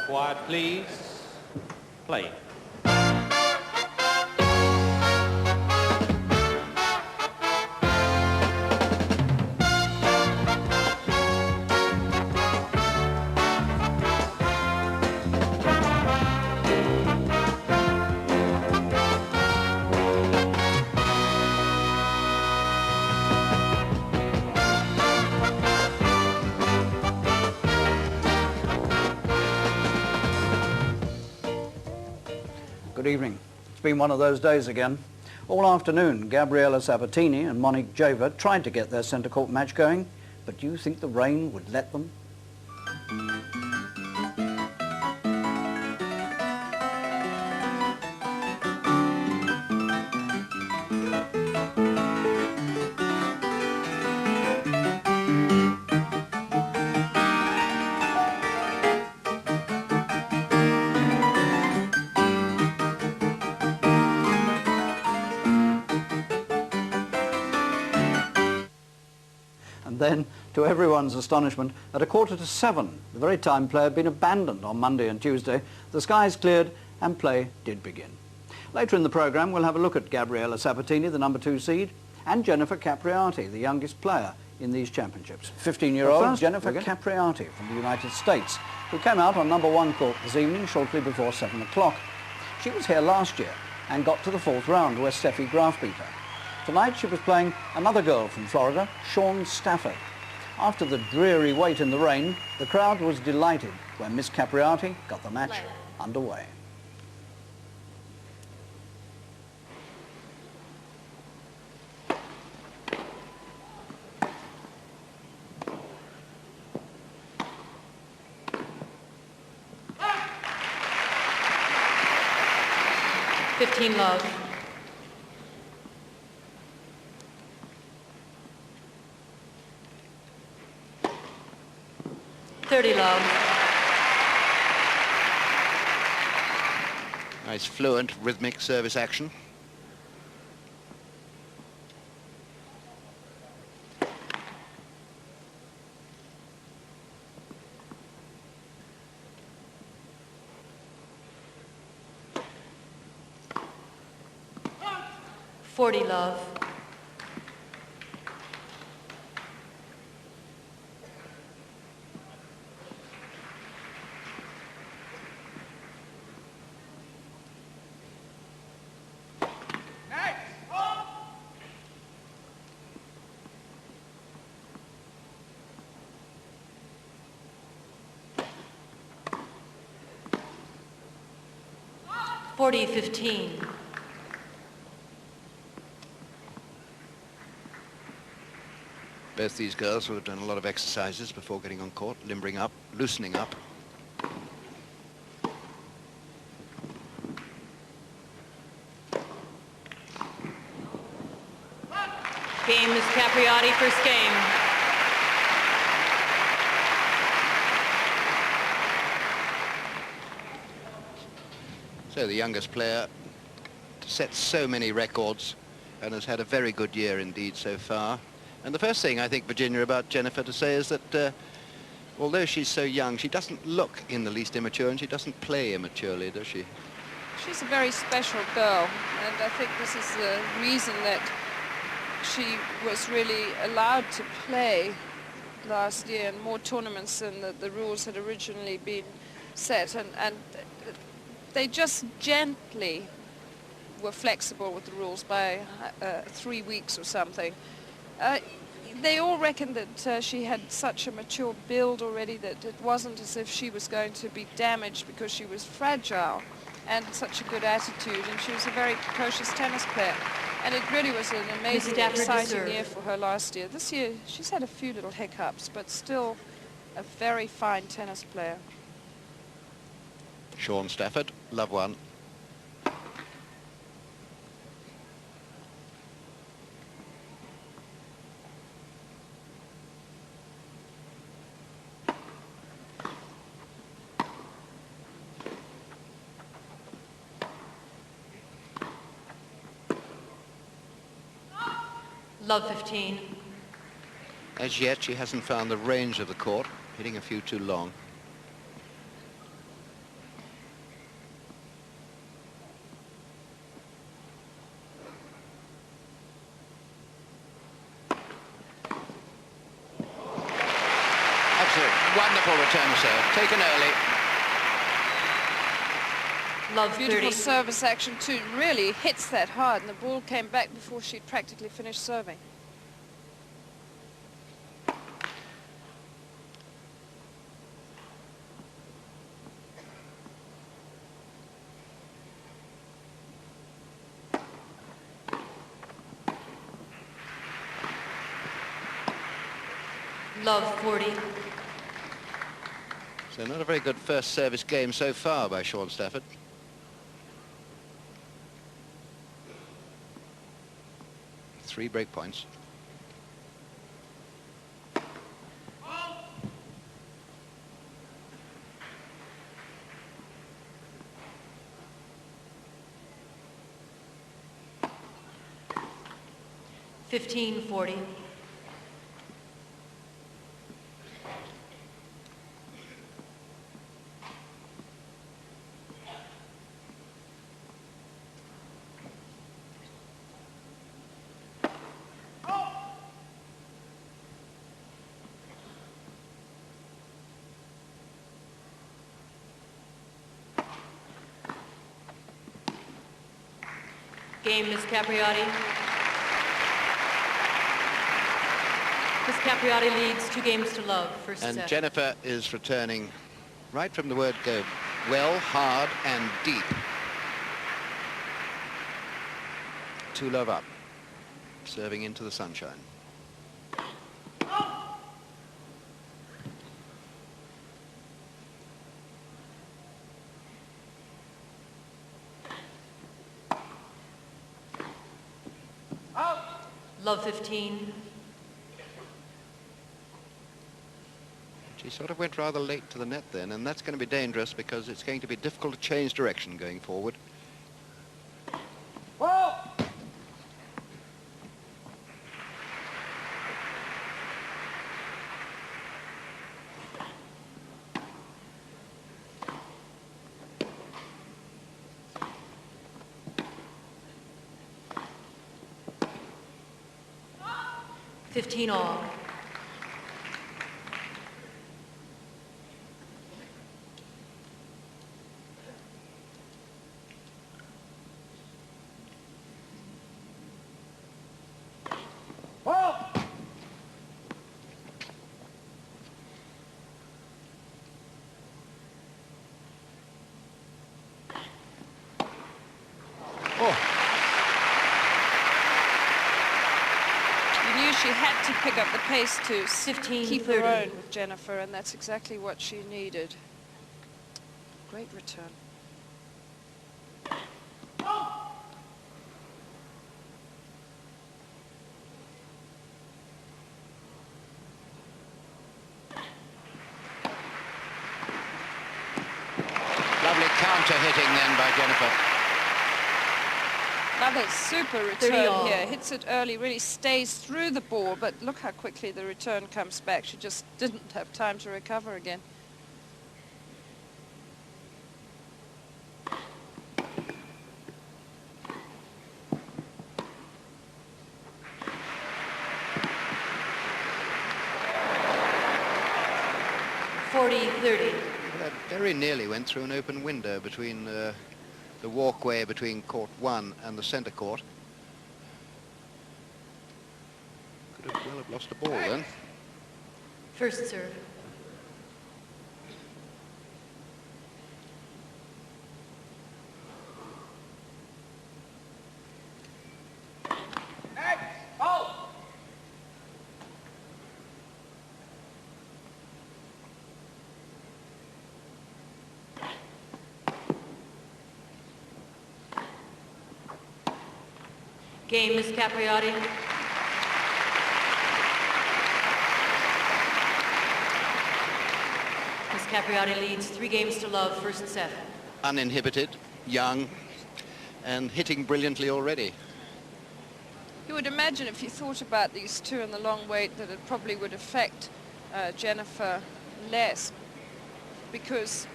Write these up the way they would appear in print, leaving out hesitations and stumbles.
Quiet, please. Play. Good evening. It's been one of those days again. All afternoon, Gabriela Sabatini and Monique Javer tried to get their centre court match going, but do you think the rain would let them? And then, to everyone's astonishment, at 6:45, the very time play had been abandoned on Monday and Tuesday, the skies cleared and play did begin. Later in the programme, we'll have a look at Gabriela Sabatini, the #2 seed, and Jennifer Capriati, the youngest player in these championships. 15-year-old Jennifer Capriati from the United States, who came out on #1 court this evening shortly before 7 o'clock. She was here last year and got to the 4th round where Steffi Graf beat her. Tonight she was playing another girl from Florida, Stafford. After the dreary wait in the rain, the crowd was delighted when Miss Capriati got the match underway. Love. 30 love. Nice fluent rhythmic service action. Love. 40-15. Both these girls will have done a lot of exercises before getting on court, limbering up, loosening up. Game is Capriati, first game. So the youngest player sets so many records and has had a very good year indeed so far. And the first thing I think, Virginia, about Jennifer to say is that although she's so young, she doesn't look in the least immature and she doesn't play immaturely, does she? She's a very special girl, and I think this is the reason that she was really allowed to play last year in more tournaments than the rules had originally been set, and they just gently were flexible with the rules by 3 weeks or something. They all reckoned that she had such a mature build already that it wasn't as if she was going to be damaged because she was fragile and such a good attitude, and she was a very precocious tennis player. And it really was an amazing, exciting year for her last year. This year, she's had a few little hiccups, but still a very fine tennis player. Stafford, love one. Love 15. As yet, she hasn't found the range of the court, hitting a few too long. Wonderful return serve, taken early. Love Beautiful 30. service action too. Really hits that hard, and the ball came back before she'd practically finished serving. Love 40. So not a very good first service game so far by Sean Stafford. Three break points. Fifteen 40. Game, Miss Capriati. Miss Capriati leads 2 games to love, first And set. Jennifer is returning right from the word go. Well, hard and deep. 2-love up. Serving into the sunshine. Love 15. She sort of went rather late to the net then, and that's going to be dangerous because it's going to be difficult to change direction going forward. Fifteen all. She had to pick up the pace to 15, keep her 30. own with Jennifer, and that's exactly what she needed. Great return. Lovely counter hitting then by Jennifer. Another super 30 return all. here. Hits it early, really stays through the ball, but look how quickly the return comes back. She just didn't have time to recover again. That very nearly went through an open window between the walkway between court 1 and the centre court. Could have well have lost the ball then. First serve. Game, Miss Capriati. Miss Capriati leads 3 games to love, first set. Uninhibited, young, and hitting brilliantly already. You would imagine if you thought about these two in the long weight that it probably would affect Jennifer less, because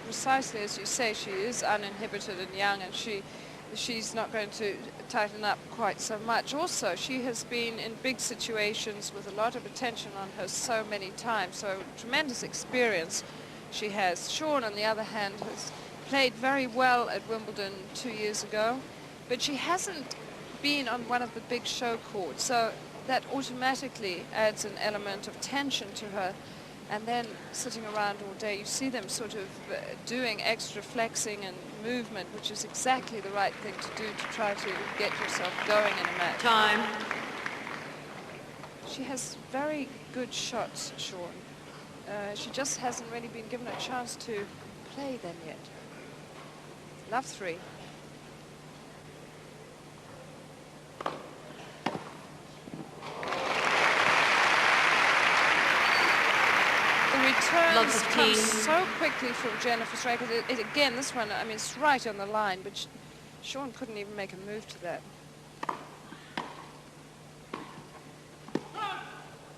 precisely as you say, she is uninhibited and young, and she she's not going to tighten up quite so much. Also, she has been in big situations with a lot of attention on her so many times, so tremendous experience she has. Shawn, on the other hand, has played very well at Wimbledon 2 years ago, but she hasn't been on one of the big show courts, so that automatically adds an element of tension to her. And then sitting around all day, you see them sort of doing extra flexing and movement, which is exactly the right thing to do to try to get yourself going in a match. Time. She has very good shots, Shawn. She just hasn't really been given a chance to play them yet. Love 3. Returns come so quickly from Jennifer's racket. Again, this one, I mean, it's right on the line, but Shawn couldn't even make a move to that.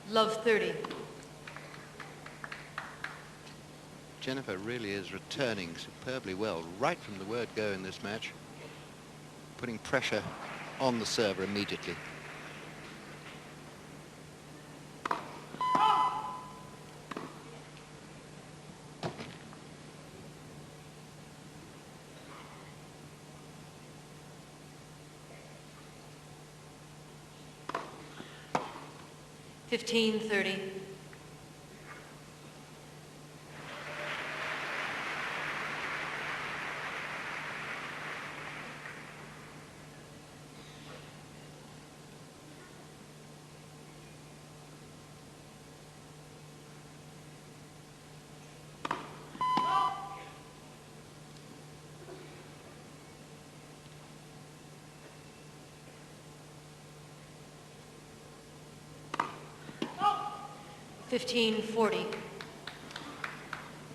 Love 30. Jennifer really is returning superbly well right from the word go in this match, putting pressure on the server immediately. $15-30. $15-40.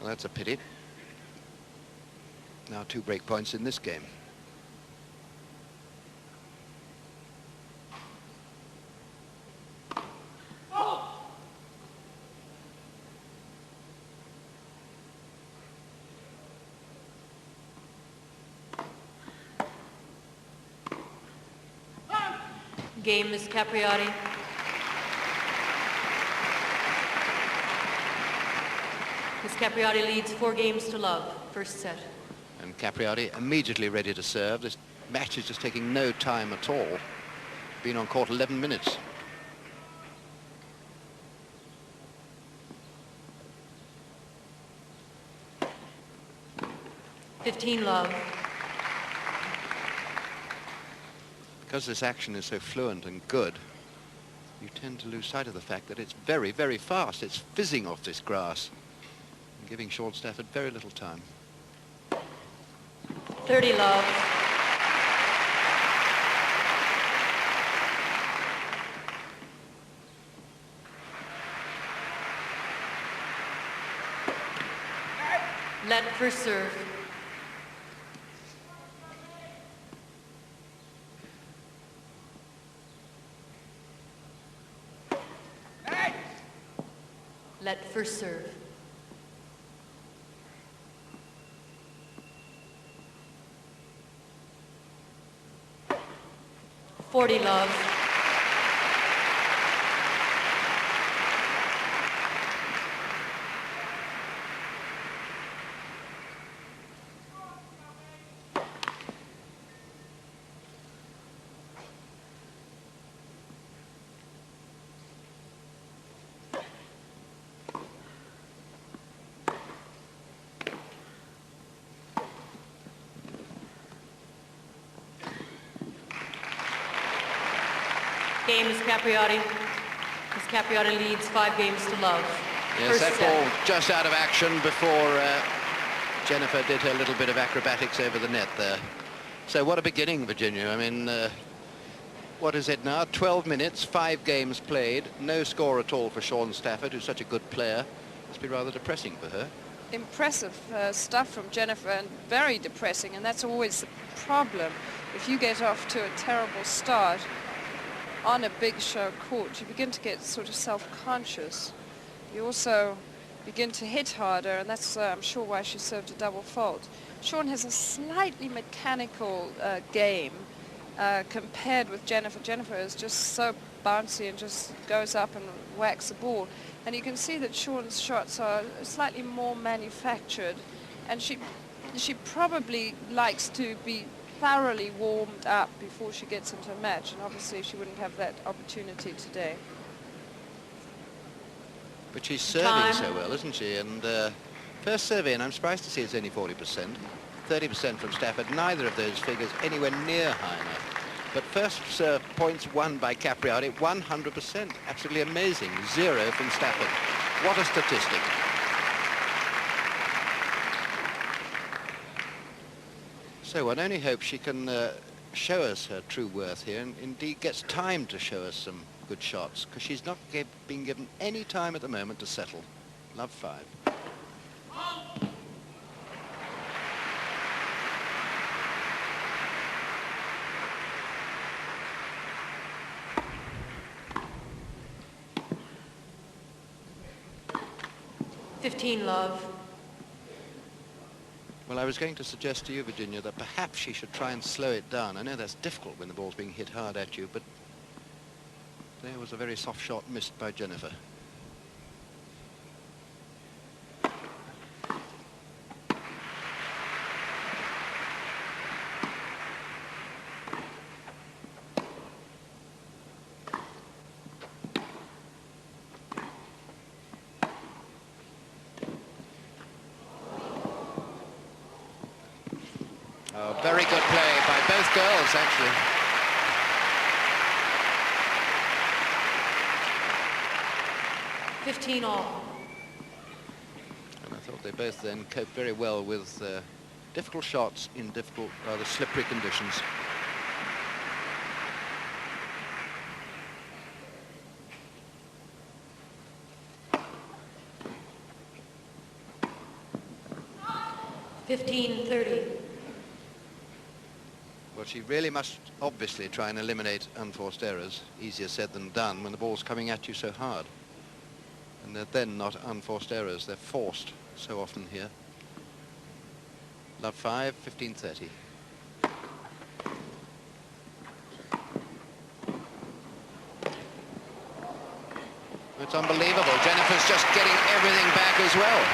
Well, that's a pity. Now 2 break points in this game. Game is Capriati. Miss Capriati leads 4-0. First set. And Capriati immediately ready to serve. This match is just taking no time at all. Been on court 11 minutes. $15. Because this action is so fluent and good, you tend to lose sight of the fact that it's very, very fast. It's fizzing off this grass, and giving Shawn Stafford very little time. 30 love. Let first serve. Let first serve. $40 love. Game is Capriati. Miss Capriati leads 5-0. Yes, First that set. ball just out of action before Jennifer did her little bit of acrobatics over the net there. So what a beginning, Virginia. I mean, what is it now? 12 minutes, 5 games played, no score at all for Shawn Stafford, who's such a good player. Must be rather depressing for her. Impressive stuff from Jennifer, and very depressing, and that's always the problem. If you get off to a terrible start on a big show court, you begin to get sort of self-conscious. You also begin to hit harder, and that's I'm sure why she served a double fault. Shaun has a slightly mechanical game compared with Jennifer. Jennifer is just so bouncy and just goes up and whacks the ball. And you can see that Shaun's shots are slightly more manufactured, and she probably likes to be thoroughly warmed up before she gets into a match, and obviously she wouldn't have that opportunity today. But she's serving so well, isn't she? And first serve in, I'm surprised to see it's only 40%. 30% from Stafford. Neither of those figures anywhere near high enough. But first serve points won by Capriati, 100%. Absolutely amazing. 0 from Stafford. What a statistic. So one only hopes she can show us her true worth here, and indeed gets time to show us some good shots, because she's not being given any time at the moment to settle. Love 5. Love. Well, I was going to suggest to you, Virginia, that perhaps she should try and slow it down. I know that's difficult when the ball's being hit hard at you, but there was a very soft shot missed by Jennifer. Oh, very good play by both girls, actually. all. And I thought they both then coped very well with difficult shots in difficult, rather slippery conditions. Well, she really must obviously try and eliminate unforced errors. Easier said than done when the ball's coming at you so hard. And they're then not unforced errors, they're forced so often here. Love 5, 15-30. It's unbelievable. Jennifer's just getting everything back as well.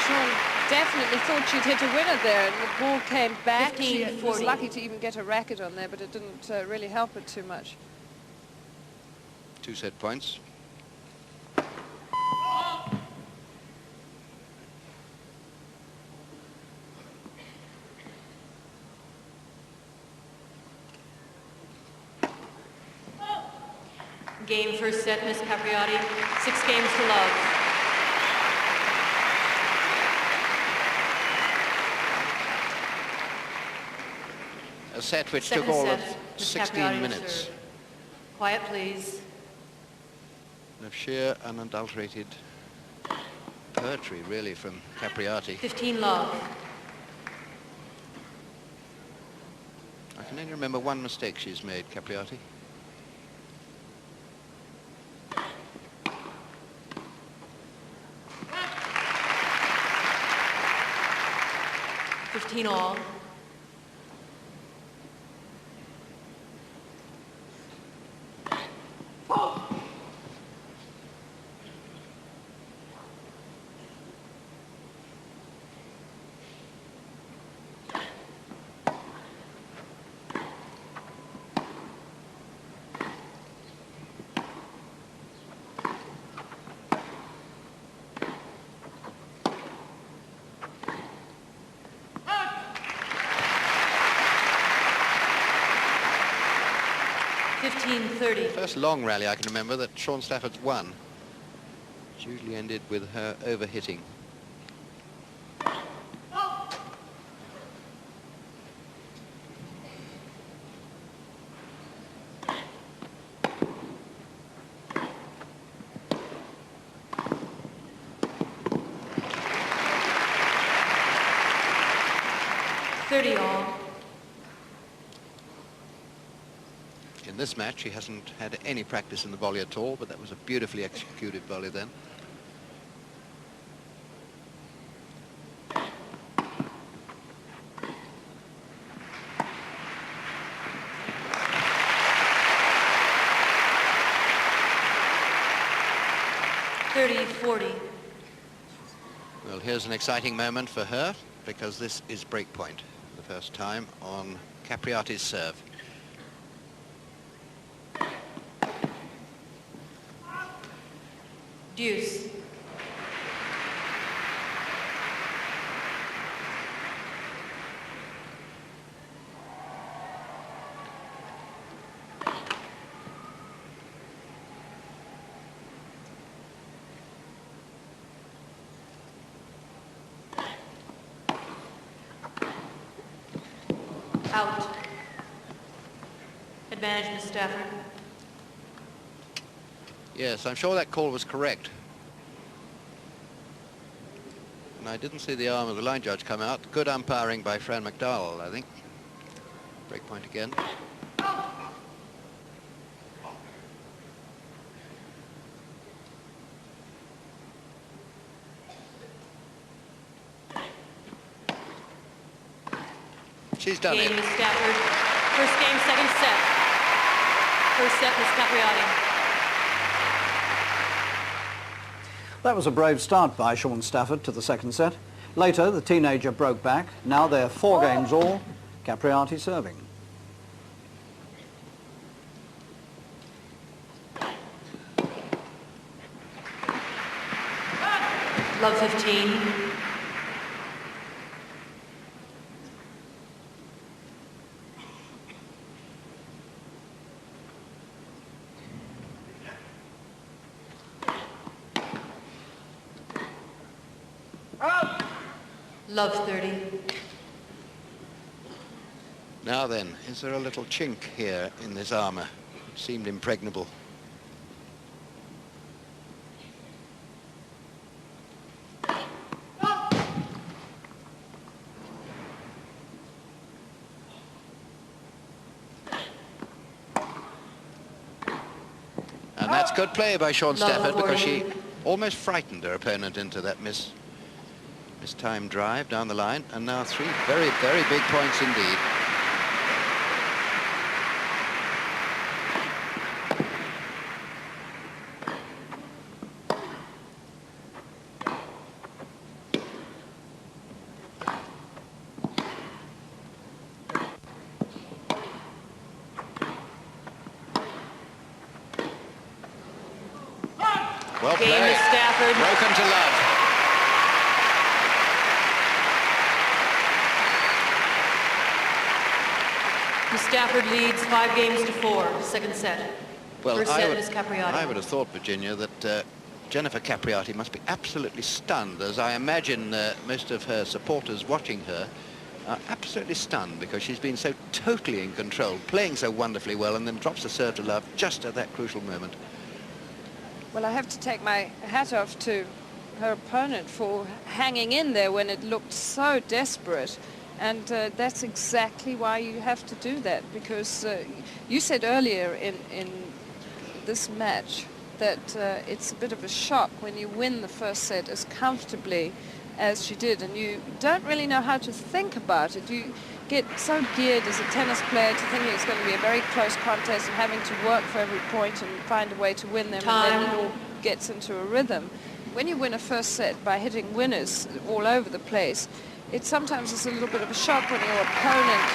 Shaun definitely thought she'd hit a winner there, and the ball came back. She was 15-40. lucky to even get a racket on there, but it didn't really help it too much. 2 set points. Game first set, Miss Capriati. 6 games to love. A set which Second took all set, of Miss 16 Capriati to minutes serve. Quiet, please. of sheer unadulterated poetry, really, from Capriati. 15 love. I can only remember one mistake she's made, Capriati. All. First long rally I can remember that Shaun Stafford's won. It's usually ended with her overhitting. All. In this match, he hasn't had any practice in the volley at all, but that was a beautifully executed volley then. 30-40. Well, here's an exciting moment for her, because this is break point, the first time on Capriati's serve. Deuce. Out. Advantage, Miss Stafford. Yes, I'm sure that call was correct. And I didn't see the arm of the line judge come out. Good umpiring by Fran McDowell, I think. Break point again. She's done Game, it. Miss Stafford. First game, second set. First set, Miss Capriati. That was a brave start by Shaun Stafford to the second set. Later, the teenager broke back. Now they're 4 games all. Capriati serving. Love 15. Love 30. Now then, is there a little chink here in this armour? It seemed impregnable. And that's good play by Shaun Stafford, because she almost frightened her opponent into that mistimed drive down the line. And now 3 very, very big points indeed. Well Game, played. Miss Stafford. Broken to love. Miss Stafford leads 5 games to 4. Second set. Well, First set, Miss Capriati. I would have thought, Virginia, that Jennifer Capriati must be absolutely stunned, as I imagine most of her supporters watching her are absolutely stunned, because she's been so totally in control, playing so wonderfully well, and then drops the serve to love just at that crucial moment. Well, I have to take my hat off to her opponent for hanging in there when it looked so desperate. And that's exactly why you have to do that, because you said earlier in this match that it's a bit of a shock when you win the first set as comfortably as she did, and you don't really know how to think about it. You get so geared as a tennis player to thinking it's going to be a very close contest and having to work for every point and find a way to win them, and then it all gets into a rhythm. When you win a first set by hitting winners all over the place, it sometimes is a little bit of a shock when your opponent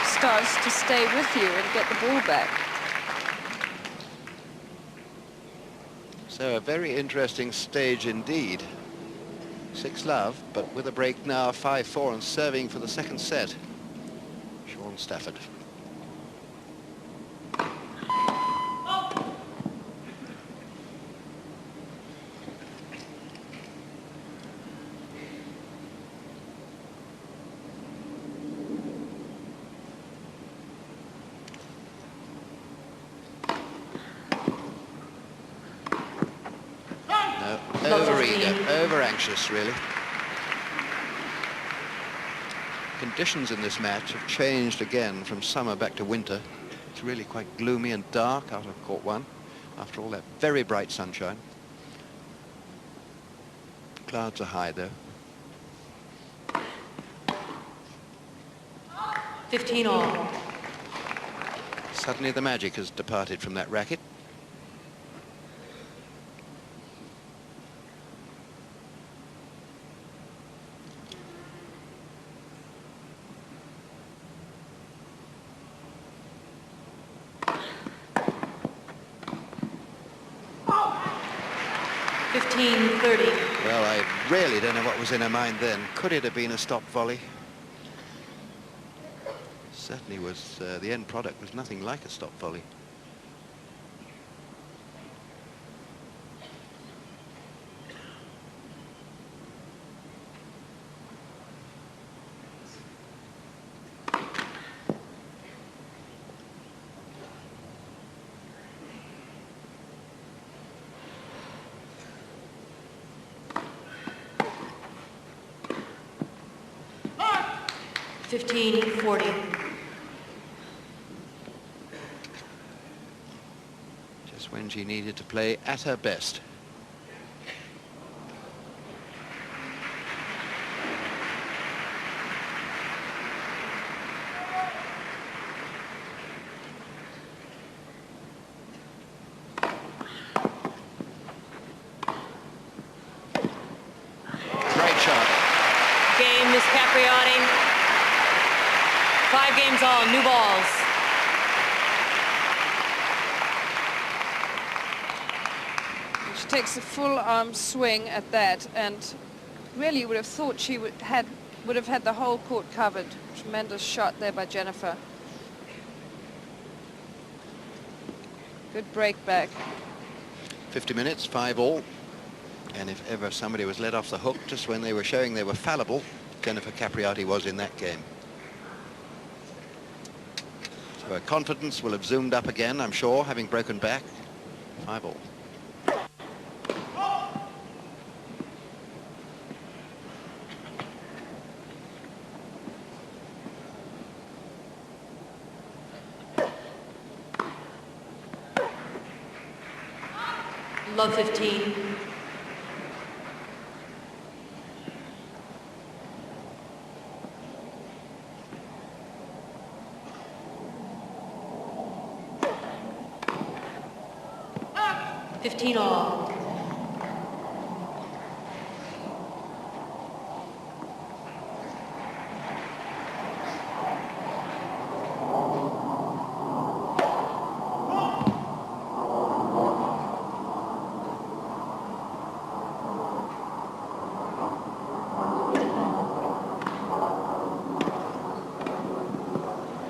starts to stay with you and get the ball back. So a very interesting stage indeed. 6-love, but with a break now, 5-4, and serving for the second set. Shaun Stafford. Over-eager, over-anxious, really. Conditions in this match have changed again from summer back to winter. It's really quite gloomy and dark out of court 1 after all that very bright sunshine. Clouds are high, though. 15 all. Suddenly the magic has departed from that racket. 15-30. Well, I really don't know what was in her mind then. Could it have been a stop volley? Certainly was, the end product was nothing like a stop volley. Just when she needed to play at her best. Great shot. Game, Miss Capriati. 5 games all, new balls. She takes a full arm swing at that, and really you would have thought she would have had the whole court covered. Tremendous shot there by Jennifer. Good break back. 50 minutes, 5-all. And if ever somebody was let off the hook just when they were showing they were fallible, Jennifer Capriati was in that game. So her confidence will have zoomed up again, I'm sure, having broken back. 5-all. Love 15. All.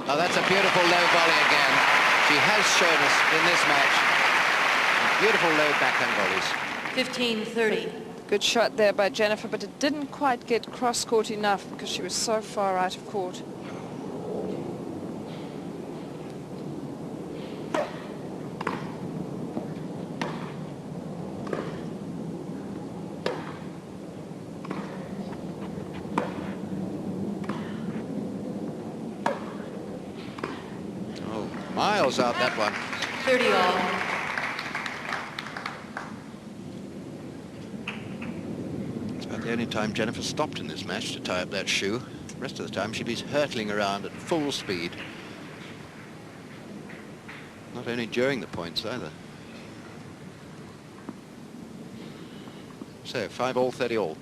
Oh, that's a beautiful low volley again. She has shown us in this match beautiful low backhand volleys. 15-30. Good shot there by Jennifer, but it didn't quite get cross-court enough because she was so far out of court. Oh, miles out that one. 30 all. The only time Jennifer stopped in this match to tie up that shoe. The rest of the time she'd be hurtling around at full speed. Not only during the points either. So 5-all, 30-all.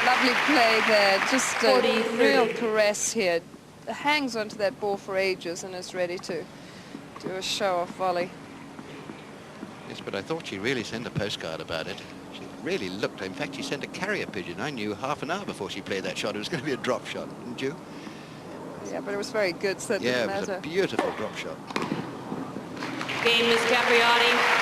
Lovely play there, just a 40-30. real caress here. Hangs onto that ball for ages and is ready to do a show-off volley. Yes, but I thought she really sent a postcard about it. She really looked, in fact she sent a carrier pigeon. I knew half an hour before she played that shot it was going to be a drop shot, didn't you? Yeah, but it was very good, so it Yeah, didn't it was matter. a beautiful drop shot. Game, Miss Capriati.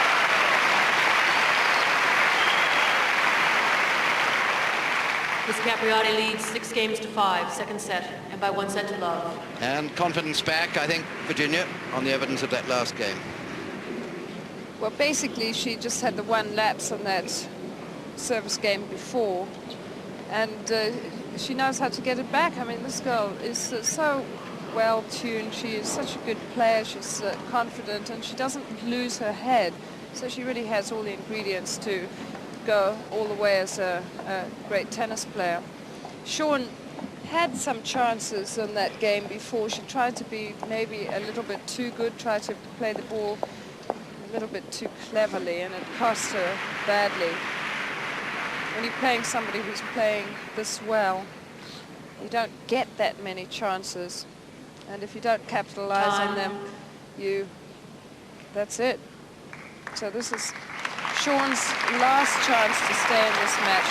Miss Capriati leads 6-5, second set, and by 1 set to love. And confidence back, I think, Virginia, on the evidence of that last game. Well, basically, she just had the one lapse on that service game before, and she knows how to get it back. I mean, this girl is so well-tuned. She is such a good player. She's confident, and she doesn't lose her head. So she really has all the ingredients to go all the way as a great tennis player. Shawn had some chances in that game before. She tried to be maybe a little bit too good, tried to play the ball little bit too cleverly, and it cost her badly. When you're playing somebody who's playing this well, you don't get that many chances, and if you don't capitalize on them, that's it. So this is Sean's last chance to stay in this match.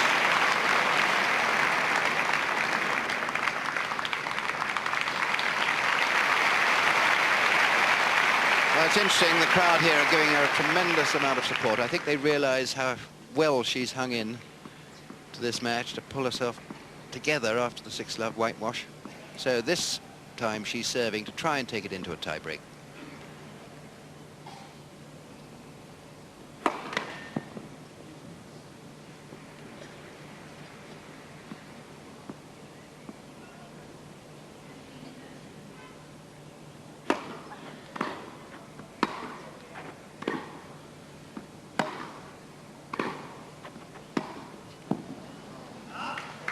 Well, it's interesting, the crowd here are giving her a tremendous amount of support. I think they realize how well she's hung in to this match to pull herself together after the 6-love whitewash. So this time she's serving to try and take it into a tie-break.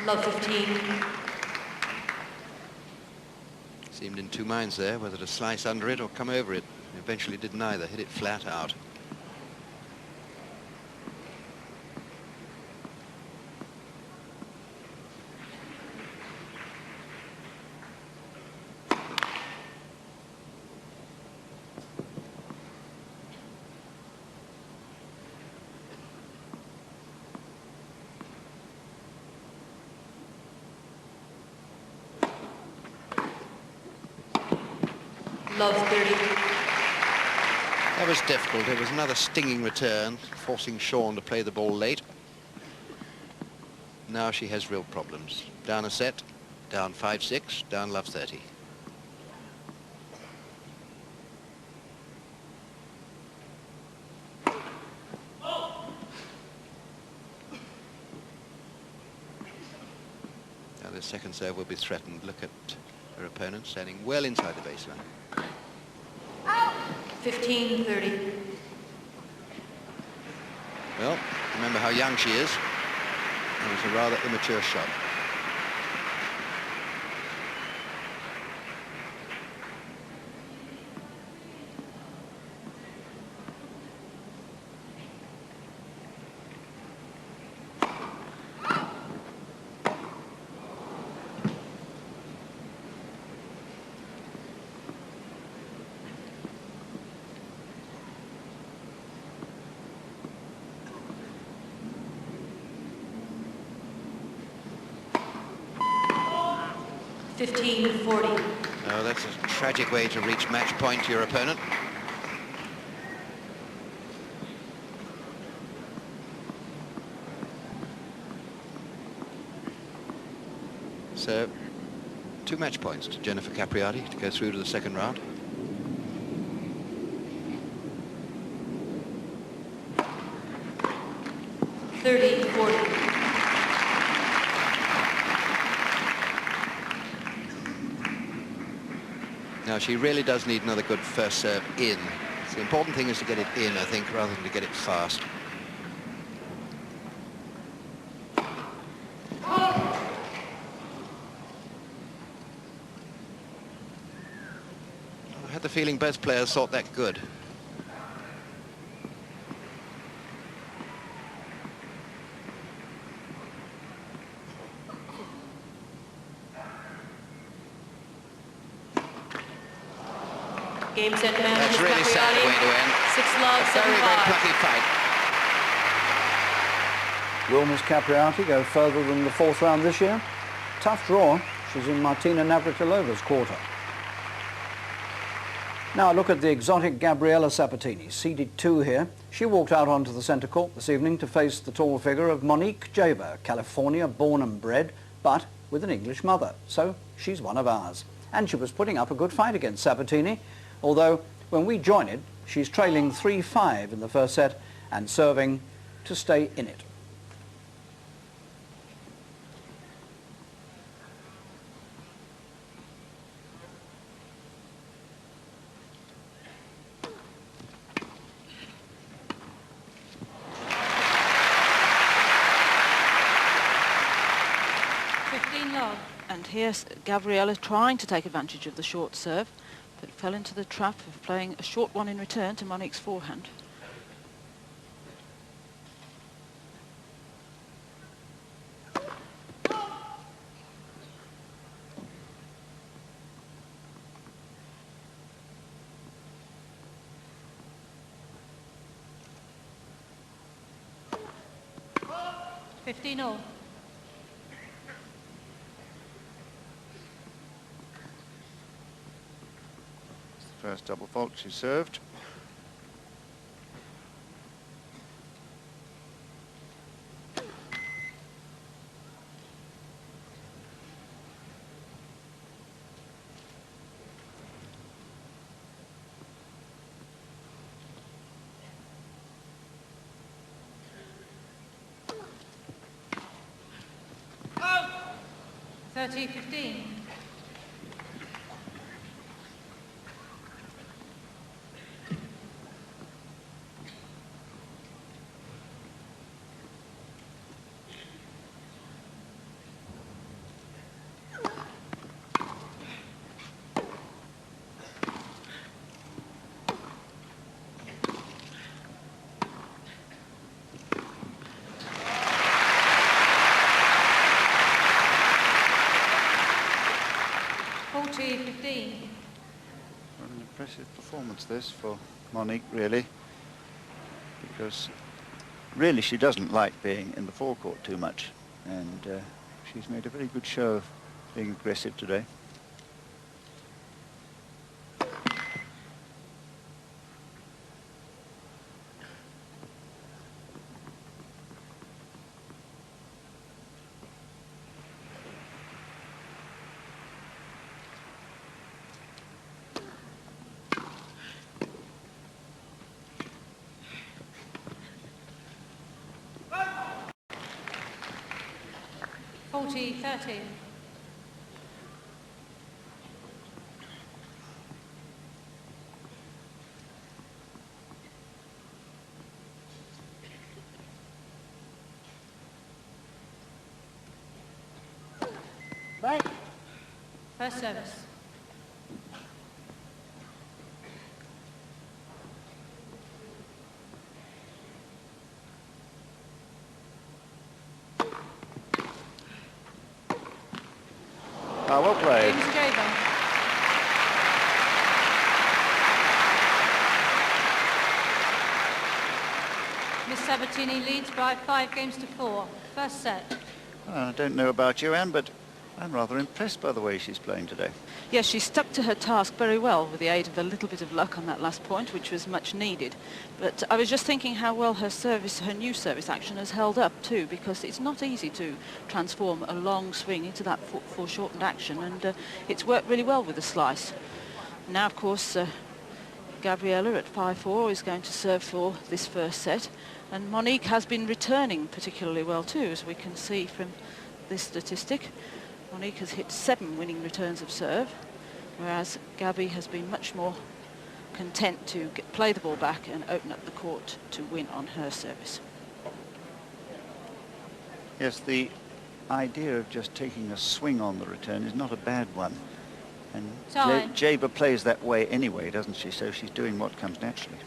Love 15. Seemed in two minds there, whether to slice under it or come over it. Eventually did neither, hit it flat out. Love 30. That was difficult. It was another stinging return, forcing Sean to play the ball late. Now she has real problems. Down a set, down 5-6, down love 30. Now the second serve will be threatened. Look at her opponent standing well inside the baseline. 15-30. Well, remember how young she is. It was a rather immature shot. Oh, that's a tragic way to reach match point to your opponent. So, 2 match points to Jennifer Capriati to go through to the second round. Now, she really does need another good first serve in. So the important thing is to get it in, I think, rather than to get it fast. I had the feeling both players thought that good. Game, set, man. That's really sad way to end. 6-love, 7-5. Very plucky fight. Will Miss Capriati go further than the 4th round this year? Tough draw. She's in Martina Navratilova's quarter. Now look at the exotic Gabriela Sabatini, seeded 2 here. She walked out onto the centre court this evening to face the tall figure of Monique Jaber, California born and bred, but with an English mother. So she's one of ours. And she was putting up a good fight against Sabatini, although when we join it, she's trailing 3-5 in the first set and serving to stay in it. And here's Gabriela trying to take advantage of the short serve, but fell into the trap of playing a short one in return to Monique's forehand. 15-all. First double fault she served. Oh! 30-15. An Impressive performance this for Monique, really, because really she doesn't like being in the forecourt too much, and she's made a very good show of being aggressive today. $40-30. Back. First service. Well played. James Jaber. Miss Sabatini leads by 5-4. First set. I don't know about you, Anne, but I'm rather impressed by the way she's playing today. Yes, she stuck to her task very well with the aid of a little bit of luck on that last point, which was much needed. But I was just thinking how well her service, her new service action has held up too, because it's not easy to transform a long swing into that foreshortened action, and it's worked really well with the slice. Now, of course, Gabriela at 5-4 is going to serve for this first set, and Monique has been returning particularly well too, as we can see from this statistic. Monique has hit 7 winning returns of serve, whereas Gabby has been much more content to play the ball back and open up the court to win on her service. Yes, the idea of just taking a swing on the return is not a bad one. And Jaber plays that way anyway, doesn't she? So she's doing what comes naturally.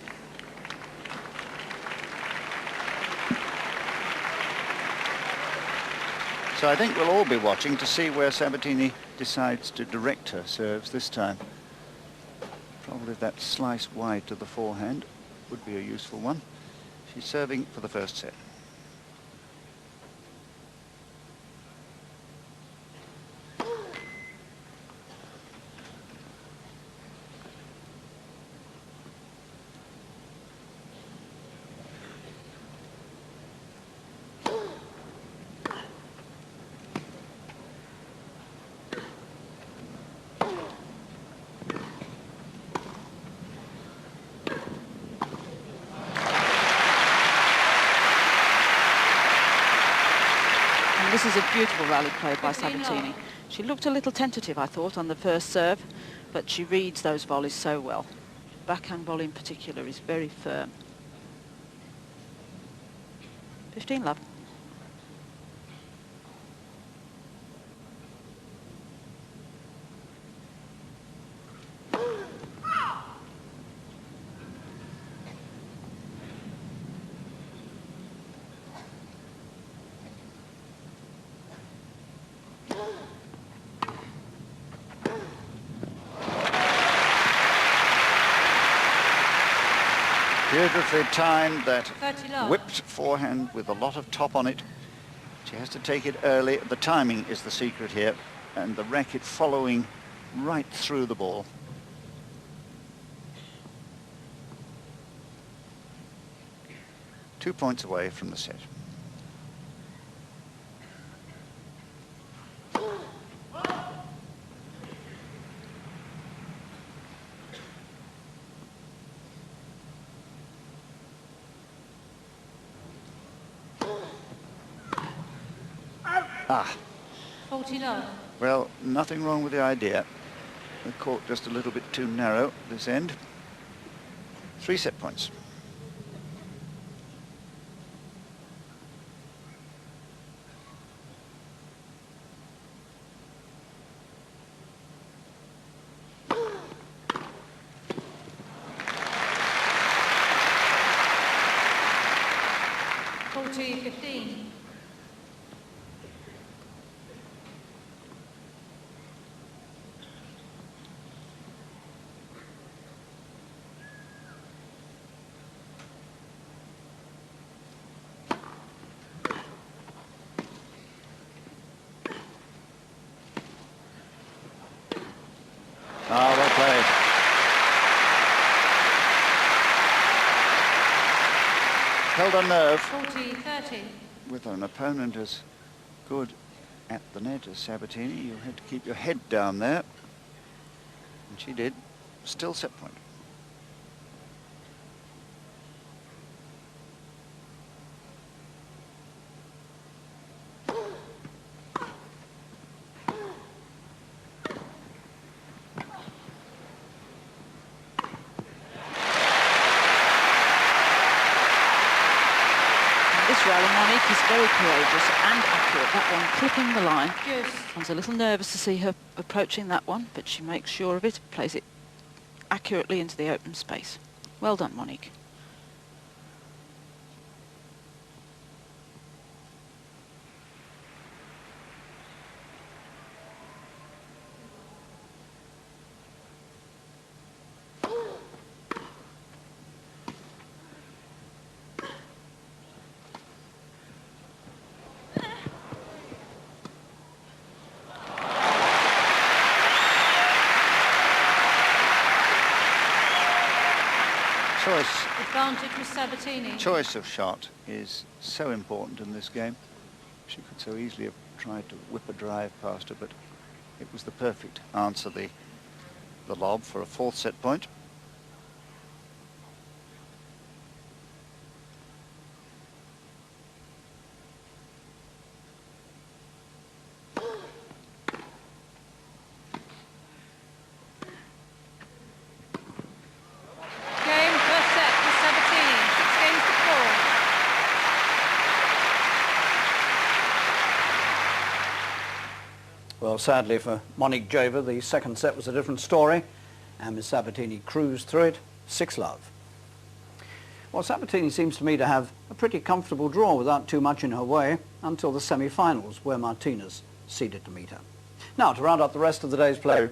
So I think we'll all be watching to see where Sabatini decides to direct her serves this time. Probably that slice wide to the forehand would be a useful one. She's serving for the first set. This is a beautiful rally played by Sabatini. She looked a little tentative, I thought, on the first serve, but she reads those volleys so well. Backhand volley in particular is very firm. 15 love. Beautifully timed that whipped forehand with a lot of top on it. She has to take it early. The timing is the secret here, and the racket following right through the ball. Two points away from the set. Ah. 49. Well, nothing wrong with the idea. The court just a little bit too narrow at this end. 3 set points. Ah, well played. Held on nerve 40-30. with an opponent as good at the net as Sabatini. You had to keep your head down there, and she did. Still set point. This rally, Monique is very courageous and accurate. That one clipping the line. Yes. I was a little nervous to see her approaching that one, but she makes sure of it, plays it accurately into the open space. Well done, Monique. Advantage with Sabatini. Choice of shot is so important in this game. She could so easily have tried to whip a drive past her, but it was the perfect answer, the lob for a 4th set point. Well, sadly for Monique Javer, the second set was a different story, and Miss Sabatini cruised through it, 6-love. Well, Sabatini seems to me to have a pretty comfortable draw without too much in her way until the semi-finals, where Martinez seeded to meet her. Now, to round up the rest of the day's play,